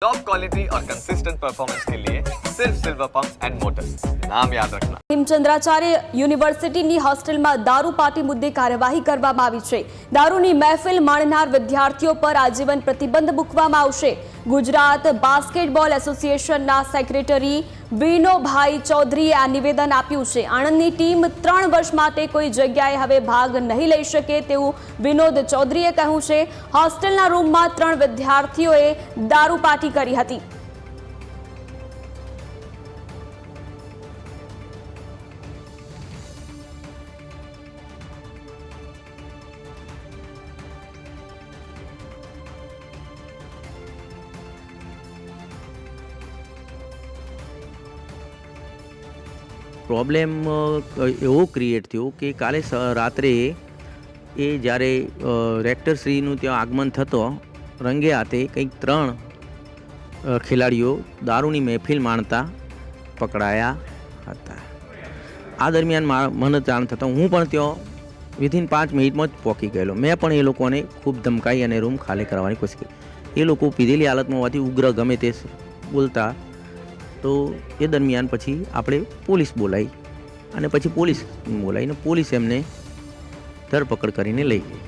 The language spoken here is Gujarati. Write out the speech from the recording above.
टॉप क्वालिटी और कंसिस्टेंट परफॉर्मेंस के लिए सिर्फ सिल्वर पंप्स एंड मोटर्स, नाम याद रखना। હેમચંદ્રાચાર્ય યુનિવર્સિટીની હોસ્ટેલમાં દારૂ પાર્ટી મુદ્દે કાર્યવાહી કરવામાં આવી છે। દારૂની મહેફિલ માણનાર વિદ્યાર્થીઓ પર આજીવન પ્રતિબંધ મૂકવામાં આવશે। ગુજરાત બાસ્કેટબોલ એસોસિએશનના સેક્રેટરી વિનોભાઈ ચૌધરીએ આ નિવેદન આપ્યું છે। આણંદની ટીમ 3 વર્ષ માટે કોઈ જગ્યાએ હવે ભાગ નહીં લઈ શકે તેવું વિનોદ ચૌધરીએ કહ્યું છે। હોસ્ટેલના રૂમમાં 3 વિદ્યાર્થીઓએ દારૂ પાર્ટી કરી હતી। પ્રોબ્લેમ એવો ક્રિએટ થયો કે કાલે રાત્રે એ જ્યારે રેક્ટરશ્રીનું ત્યાં આગમન થતો રંગે હાથે કંઈક 3 ખેલાડીઓ દારૂની મહેફિલ માણતા પકડાયા હતા। આ દરમિયાન મને જાણ થતાં હું પણ ત્યાં વિધિન 5 મિનિટમાં જ પહોંચી ગયેલો। મેં પણ એ લોકોને ખૂબ ધમકાઈ અને રૂમ ખાલી કરવાની કોશિશ કરી। એ લોકો પીધેલી હાલતમાં હોવાથી ઉગ્ર ગમે તે બોલતા, તો એ દરમિયાન પછી આપણે પોલીસ બોલાવી અને પછી પોલીસ બોલાવીને પોલીસ એમને ધરપકડ કરીને લઈ ગઈ।